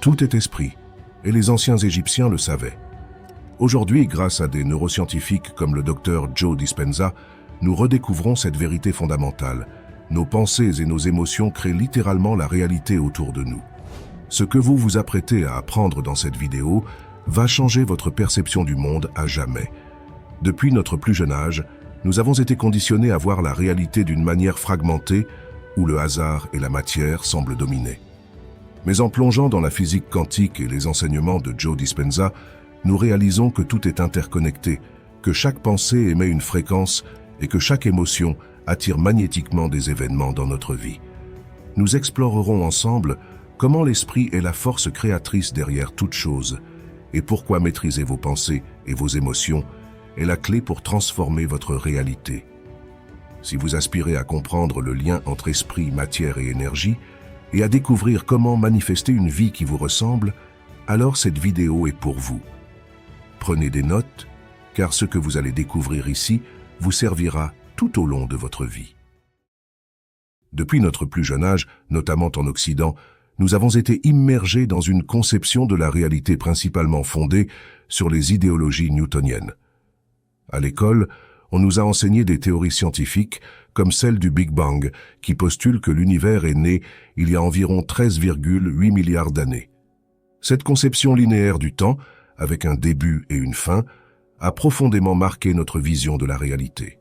Tout est esprit, et les anciens Égyptiens le savaient. Aujourd'hui, grâce à des neuroscientifiques comme le docteur Joe Dispenza, nous redécouvrons cette vérité fondamentale. Nos pensées et nos émotions créent littéralement la réalité autour de nous. Ce que vous vous apprêtez à apprendre dans cette vidéo va changer votre perception du monde à jamais. Depuis notre plus jeune âge, nous avons été conditionnés à voir la réalité d'une manière fragmentée où le hasard et la matière semblent dominer. Mais en plongeant dans la physique quantique et les enseignements de Joe Dispenza, nous réalisons que tout est interconnecté, que chaque pensée émet une fréquence et que chaque émotion attire magnétiquement des événements dans notre vie. Nous explorerons ensemble comment l'esprit est la force créatrice derrière toute chose et pourquoi maîtriser vos pensées et vos émotions est la clé pour transformer votre réalité. Si vous aspirez à comprendre le lien entre esprit, matière et énergie et à découvrir comment manifester une vie qui vous ressemble, alors cette vidéo est pour vous. Prenez des notes, car ce que vous allez découvrir ici vous servira tout au long de votre vie. Depuis notre plus jeune âge, notamment en Occident, nous avons été immergés dans une conception de la réalité principalement fondée sur les idéologies newtoniennes. À l'école, on nous a enseigné des théories scientifiques comme celle du Big Bang, qui postule que l'univers est né il y a environ 13,8 milliards d'années. Cette conception linéaire du temps, avec un début et une fin, a profondément marqué notre vision de la réalité.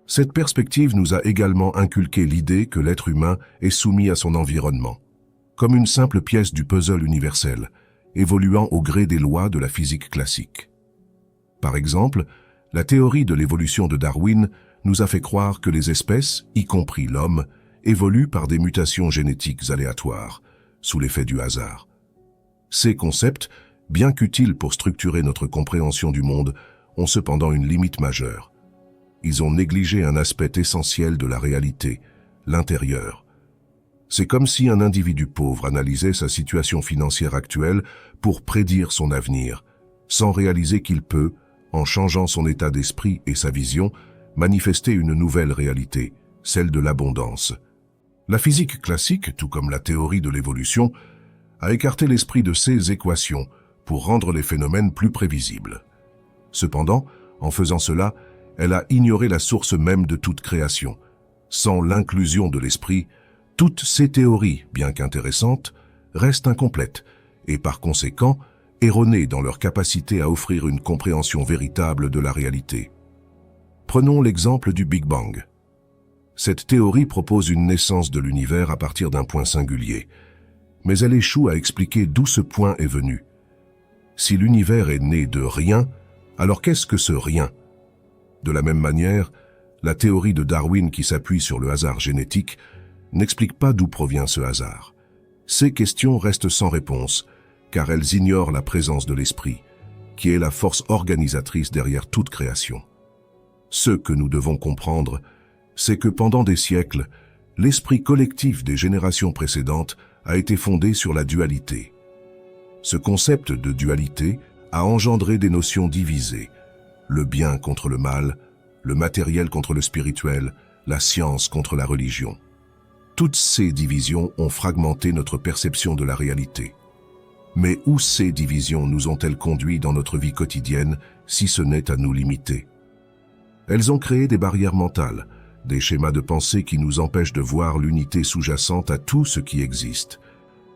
Cette perspective nous a également inculqué l'idée que l'être humain est soumis à son environnement, comme une simple pièce du puzzle universel, évoluant au gré des lois de la physique classique. Par exemple, la théorie de l'évolution de Darwin nous a fait croire que les espèces, y compris l'homme, évoluent par des mutations génétiques aléatoires, sous l'effet du hasard. Ces concepts, bien qu'utiles pour structurer notre compréhension du monde, ont cependant une limite majeure. Ils ont négligé un aspect essentiel de la réalité, l'intérieur. C'est comme si un individu pauvre analysait sa situation financière actuelle pour prédire son avenir, sans réaliser qu'il peut, en changeant son état d'esprit et sa vision, manifester une nouvelle réalité, celle de l'abondance. La physique classique, tout comme la théorie de l'évolution, a écarté l'esprit de ces équations pour rendre les phénomènes plus prévisibles. Cependant, en faisant cela, elle a ignoré la source même de toute création. Sans l'inclusion de l'esprit, toutes ces théories, bien qu'intéressantes, restent incomplètes et par conséquent erronées dans leur capacité à offrir une compréhension véritable de la réalité. Prenons l'exemple du Big Bang. Cette théorie propose une naissance de l'univers à partir d'un point singulier, mais elle échoue à expliquer d'où ce point est venu. Si l'univers est né de rien, alors qu'est-ce que ce rien? De la même manière, la théorie de Darwin qui s'appuie sur le hasard génétique n'explique pas d'où provient ce hasard. Ces questions restent sans réponse, car elles ignorent la présence de l'esprit, qui est la force organisatrice derrière toute création. Ce que nous devons comprendre, c'est que pendant des siècles, l'esprit collectif des générations précédentes a été fondé sur la dualité. Ce concept de dualité a engendré des notions divisées, le bien contre le mal, le matériel contre le spirituel, la science contre la religion. Toutes ces divisions ont fragmenté notre perception de la réalité. Mais où ces divisions nous ont-elles conduits dans notre vie quotidienne, si ce n'est à nous limiter? Elles ont créé des barrières mentales, des schémas de pensée qui nous empêchent de voir l'unité sous-jacente à tout ce qui existe.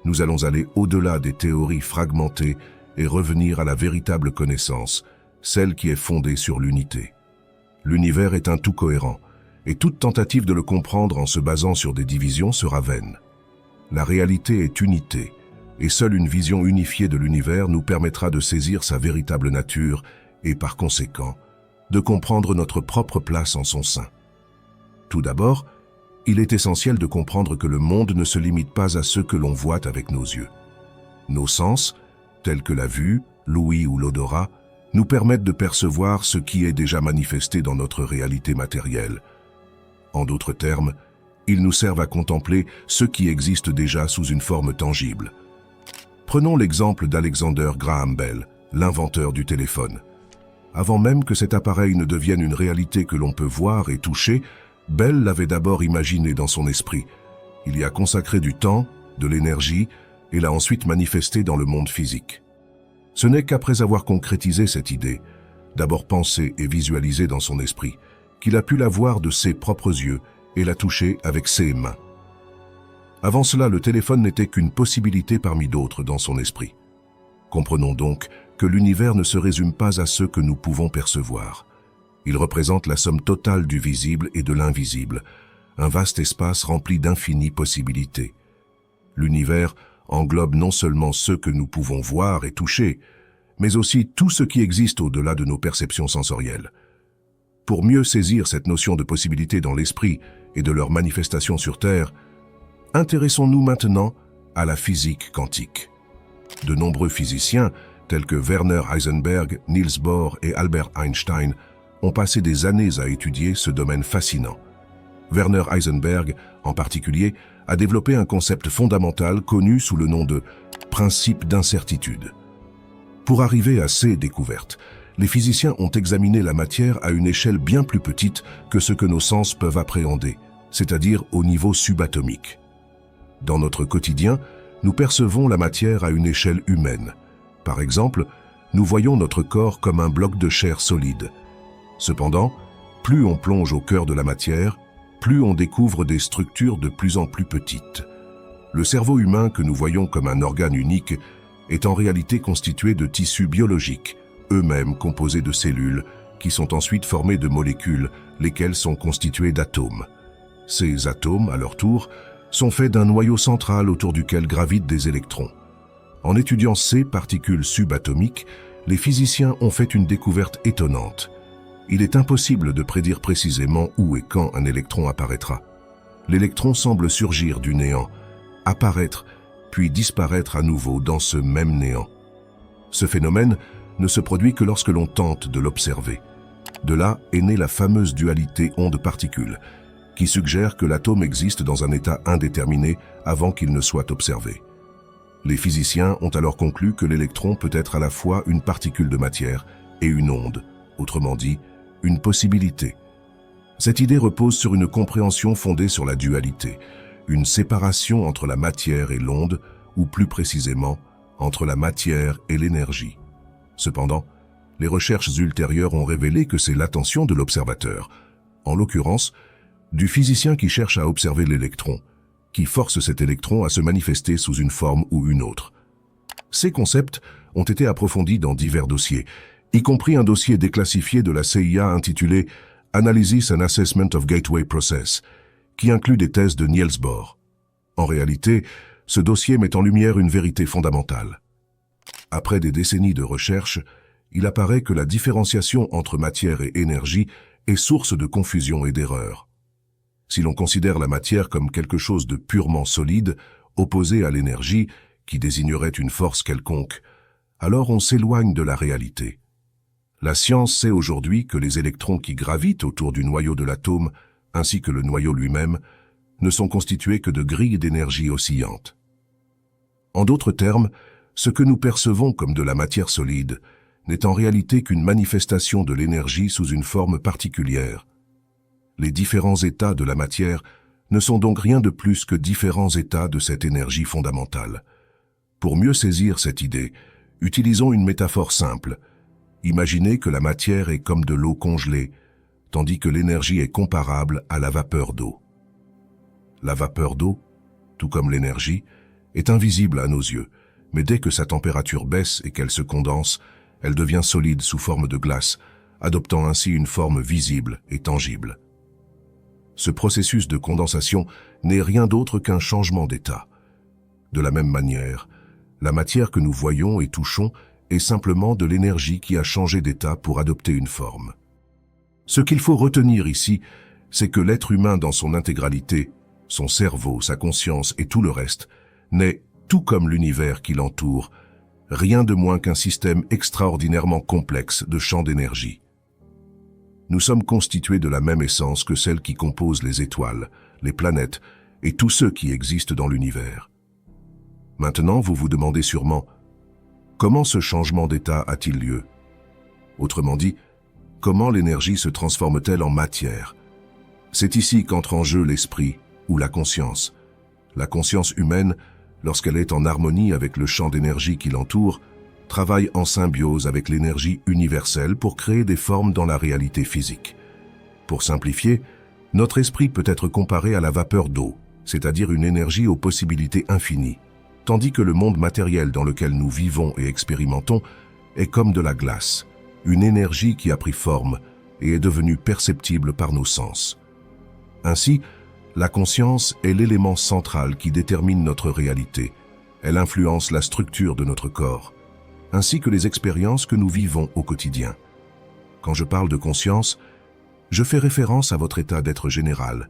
Nous allons aller au-delà des théories fragmentées et revenir à la véritable connaissance, celle qui est fondée sur l'unité. L'univers est un tout cohérent, et toute tentative de le comprendre en se basant sur des divisions sera vaine. La réalité est unité, et seule une vision unifiée de l'univers nous permettra de saisir sa véritable nature et, par conséquent, de comprendre notre propre place en son sein. Tout d'abord, il est essentiel de comprendre que le monde ne se limite pas à ce que l'on voit avec nos yeux. Nos sens, tels que la vue, l'ouïe ou l'odorat, nous permettent de percevoir ce qui est déjà manifesté dans notre réalité matérielle. En d'autres termes, ils nous servent à contempler ce qui existe déjà sous une forme tangible. Prenons l'exemple d'Alexander Graham Bell, l'inventeur du téléphone. Avant même que cet appareil ne devienne une réalité que l'on peut voir et toucher, Bell l'avait d'abord imaginé dans son esprit. Il y a consacré du temps, de l'énergie, et l'a ensuite manifestée dans le monde physique. Ce n'est qu'après avoir concrétisé cette idée, d'abord pensée et visualisée dans son esprit, qu'il a pu la voir de ses propres yeux et la toucher avec ses mains. Avant cela, le téléphone n'était qu'une possibilité parmi d'autres dans son esprit. Comprenons donc que l'univers ne se résume pas à ce que nous pouvons percevoir. Il représente la somme totale du visible et de l'invisible, un vaste espace rempli d'infinies possibilités. L'univers englobe non seulement ce que nous pouvons voir et toucher, mais aussi tout ce qui existe au-delà de nos perceptions sensorielles. Pour mieux saisir cette notion de possibilité dans l'esprit et de leur manifestation sur Terre, intéressons-nous maintenant à la physique quantique. De nombreux physiciens, tels que Werner Heisenberg, Niels Bohr et Albert Einstein, ont passé des années à étudier ce domaine fascinant. Werner Heisenberg, en particulier, a développé un concept fondamental connu sous le nom de « principe d'incertitude ». Pour arriver à ces découvertes, les physiciens ont examiné la matière à une échelle bien plus petite que ce que nos sens peuvent appréhender, c'est-à-dire au niveau subatomique. Dans notre quotidien, nous percevons la matière à une échelle humaine. Par exemple, nous voyons notre corps comme un bloc de chair solide. Cependant, plus on plonge au cœur de la matière, plus on découvre des structures de plus en plus petites. Le cerveau humain que nous voyons comme un organe unique est en réalité constitué de tissus biologiques, eux-mêmes composés de cellules, qui sont ensuite formés de molécules, lesquelles sont constituées d'atomes. Ces atomes, à leur tour, sont faits d'un noyau central autour duquel gravitent des électrons. En étudiant ces particules subatomiques, les physiciens ont fait une découverte étonnante. Il est impossible de prédire précisément où et quand un électron apparaîtra. L'électron semble surgir du néant, apparaître, puis disparaître à nouveau dans ce même néant. Ce phénomène ne se produit que lorsque l'on tente de l'observer. De là est née la fameuse dualité onde-particule, qui suggère que l'atome existe dans un état indéterminé avant qu'il ne soit observé. Les physiciens ont alors conclu que l'électron peut être à la fois une particule de matière et une onde, autrement dit, une possibilité. Cette idée repose sur une compréhension fondée sur la dualité, une séparation entre la matière et l'onde, ou plus précisément, entre la matière et l'énergie. Cependant, les recherches ultérieures ont révélé que c'est l'attention de l'observateur, en l'occurrence, du physicien qui cherche à observer l'électron, qui force cet électron à se manifester sous une forme ou une autre. Ces concepts ont été approfondis dans divers dossiers, y compris un dossier déclassifié de la CIA intitulé « Analysis and Assessment of Gateway Process », qui inclut des thèses de Niels Bohr. En réalité, ce dossier met en lumière une vérité fondamentale. Après des décennies de recherche, il apparaît que la différenciation entre matière et énergie est source de confusion et d'erreur. Si l'on considère la matière comme quelque chose de purement solide, opposé à l'énergie, qui désignerait une force quelconque, alors on s'éloigne de la réalité. La science sait aujourd'hui que les électrons qui gravitent autour du noyau de l'atome, ainsi que le noyau lui-même, ne sont constitués que de grilles d'énergie oscillantes. En d'autres termes, ce que nous percevons comme de la matière solide n'est en réalité qu'une manifestation de l'énergie sous une forme particulière. Les différents états de la matière ne sont donc rien de plus que différents états de cette énergie fondamentale. Pour mieux saisir cette idée, utilisons une métaphore simple. Imaginez que la matière est comme de l'eau congelée, tandis que l'énergie est comparable à la vapeur d'eau. La vapeur d'eau, tout comme l'énergie, est invisible à nos yeux, mais dès que sa température baisse et qu'elle se condense, elle devient solide sous forme de glace, adoptant ainsi une forme visible et tangible. Ce processus de condensation n'est rien d'autre qu'un changement d'état. De la même manière, la matière que nous voyons et touchons est simplement de l'énergie qui a changé d'état pour adopter une forme. Ce qu'il faut retenir ici, c'est que l'être humain dans son intégralité, son cerveau, sa conscience et tout le reste, n'est, tout comme l'univers qui l'entoure, rien de moins qu'un système extraordinairement complexe de champs d'énergie. Nous sommes constitués de la même essence que celle qui compose les étoiles, les planètes et tous ceux qui existent dans l'univers. Maintenant, vous vous demandez sûrement, comment ce changement d'état a-t-il lieu? Autrement dit, comment l'énergie se transforme-t-elle en matière? C'est ici qu'entre en jeu l'esprit ou la conscience. La conscience humaine lorsqu'elle est en harmonie avec le champ d'énergie qui l'entoure, travaille en symbiose avec l'énergie universelle pour créer des formes dans la réalité physique. Pour simplifier, notre esprit peut être comparé à la vapeur d'eau, c'est-à-dire une énergie aux possibilités infinies, tandis que le monde matériel dans lequel nous vivons et expérimentons est comme de la glace, une énergie qui a pris forme et est devenue perceptible par nos sens. Ainsi, la conscience est l'élément central qui détermine notre réalité. Elle influence la structure de notre corps, ainsi que les expériences que nous vivons au quotidien. Quand je parle de conscience, je fais référence à votre état d'être général,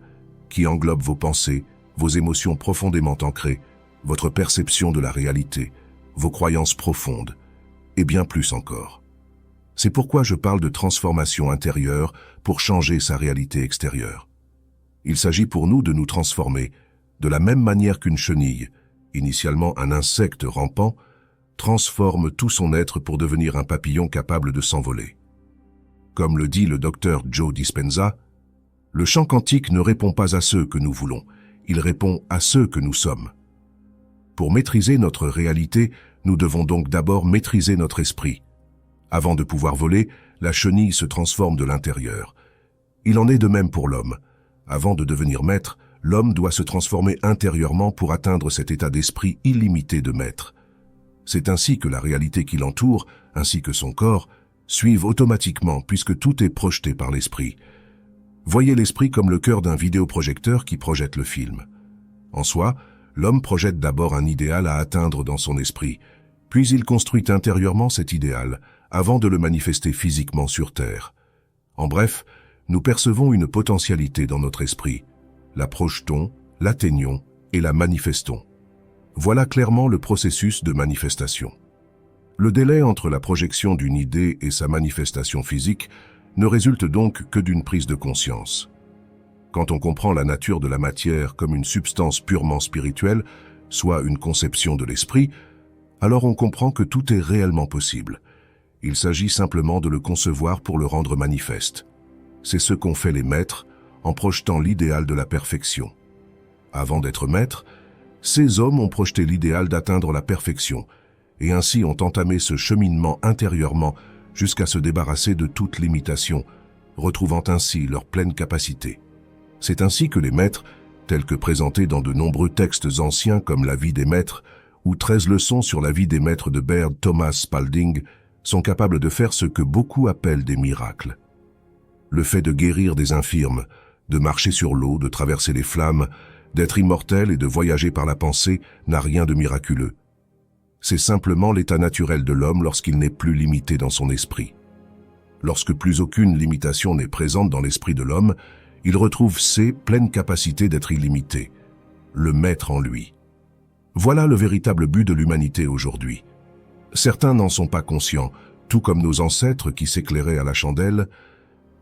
qui englobe vos pensées, vos émotions profondément ancrées, votre perception de la réalité, vos croyances profondes, et bien plus encore. C'est pourquoi je parle de transformation intérieure pour changer sa réalité extérieure. Il s'agit pour nous de nous transformer, de la même manière qu'une chenille, initialement un insecte rampant, transforme tout son être pour devenir un papillon capable de s'envoler. Comme le dit le docteur Joe Dispenza, le champ quantique ne répond pas à ceux que nous voulons, il répond à ceux que nous sommes. Pour maîtriser notre réalité, nous devons donc d'abord maîtriser notre esprit. Avant de pouvoir voler, la chenille se transforme de l'intérieur. Il en est de même pour l'homme. Avant de devenir maître, l'homme doit se transformer intérieurement pour atteindre cet état d'esprit illimité de maître. C'est ainsi que la réalité qui l'entoure, ainsi que son corps, suivent automatiquement puisque tout est projeté par l'esprit. Voyez l'esprit comme le cœur d'un vidéoprojecteur qui projette le film. En soi, l'homme projette d'abord un idéal à atteindre dans son esprit, puis il construit intérieurement cet idéal avant de le manifester physiquement sur Terre. En bref, nous percevons une potentialité dans notre esprit, la projetons, l'atteignons et la manifestons. Voilà clairement le processus de manifestation. Le délai entre la projection d'une idée et sa manifestation physique ne résulte donc que d'une prise de conscience. Quand on comprend la nature de la matière comme une substance purement spirituelle, soit une conception de l'esprit, alors on comprend que tout est réellement possible. Il s'agit simplement de le concevoir pour le rendre manifeste. C'est ce qu'ont fait les maîtres en projetant l'idéal de la perfection. Avant d'être maîtres, ces hommes ont projeté l'idéal d'atteindre la perfection et ainsi ont entamé ce cheminement intérieurement jusqu'à se débarrasser de toute limitation, retrouvant ainsi leur pleine capacité. C'est ainsi que les maîtres, tels que présentés dans de nombreux textes anciens comme La vie des maîtres ou 13 leçons sur la vie des maîtres de Baird Thomas Spalding, sont capables de faire ce que beaucoup appellent des miracles. Le fait de guérir des infirmes, de marcher sur l'eau, de traverser les flammes, d'être immortel et de voyager par la pensée n'a rien de miraculeux. C'est simplement l'état naturel de l'homme lorsqu'il n'est plus limité dans son esprit. Lorsque plus aucune limitation n'est présente dans l'esprit de l'homme, il retrouve ses pleines capacités d'être illimité, le maître en lui. Voilà le véritable but de l'humanité aujourd'hui. Certains n'en sont pas conscients, tout comme nos ancêtres qui s'éclairaient à la chandelle,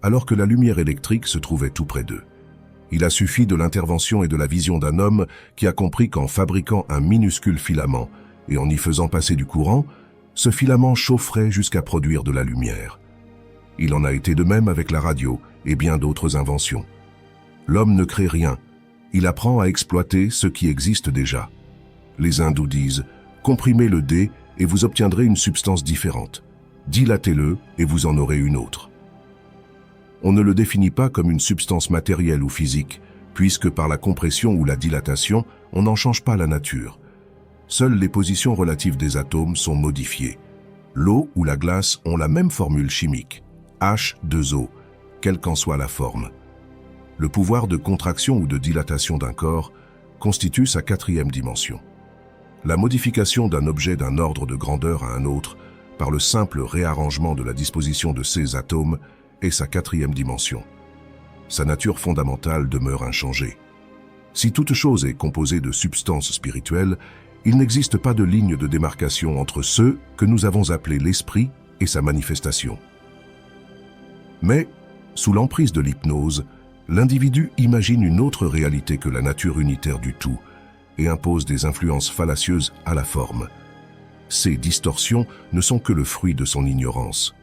alors que la lumière électrique se trouvait tout près d'eux. Il a suffi de l'intervention et de la vision d'un homme qui a compris qu'en fabriquant un minuscule filament et en y faisant passer du courant, ce filament chaufferait jusqu'à produire de la lumière. Il en a été de même avec la radio et bien d'autres inventions. L'homme ne crée rien, il apprend à exploiter ce qui existe déjà. Les hindous disent « comprimez le dé et vous obtiendrez une substance différente. Dilatez-le et vous en aurez une autre. » On ne le définit pas comme une substance matérielle ou physique, puisque par la compression ou la dilatation, on n'en change pas la nature. Seules les positions relatives des atomes sont modifiées. L'eau ou la glace ont la même formule chimique, H2O, quelle qu'en soit la forme. Le pouvoir de contraction ou de dilatation d'un corps constitue sa quatrième dimension. La modification d'un objet d'un ordre de grandeur à un autre, par le simple réarrangement de la disposition de ces atomes, est sa quatrième dimension. Sa nature fondamentale demeure inchangée. Si toute chose est composée de substances spirituelles, il n'existe pas de ligne de démarcation entre ceux que nous avons appelés l'esprit et sa manifestation. Mais, sous l'emprise de l'hypnose, l'individu imagine une autre réalité que la nature unitaire du tout et impose des influences fallacieuses à la forme. Ces distorsions ne sont que le fruit de son ignorance.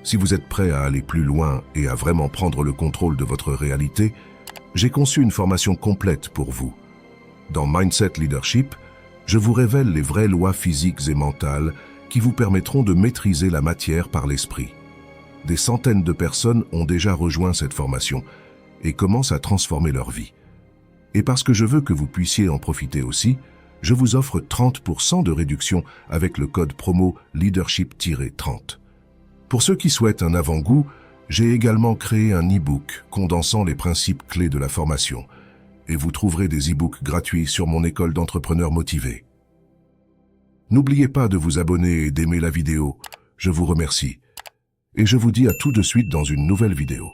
Si vous êtes prêt à aller plus loin et à vraiment prendre le contrôle de votre réalité, j'ai conçu une formation complète pour vous. Dans Mindset Leadership, je vous révèle les vraies lois physiques et mentales qui vous permettront de maîtriser la matière par l'esprit. Des centaines de personnes ont déjà rejoint cette formation et commencent à transformer leur vie. Et parce que je veux que vous puissiez en profiter aussi, je vous offre 30% de réduction avec le code promo Leadership-30. Pour ceux qui souhaitent un avant-goût, j'ai également créé un e-book condensant les principes clés de la formation. Et vous trouverez des e-books gratuits sur mon école d'entrepreneurs motivés. N'oubliez pas de vous abonner et d'aimer la vidéo. Je vous remercie. Et je vous dis à tout de suite dans une nouvelle vidéo.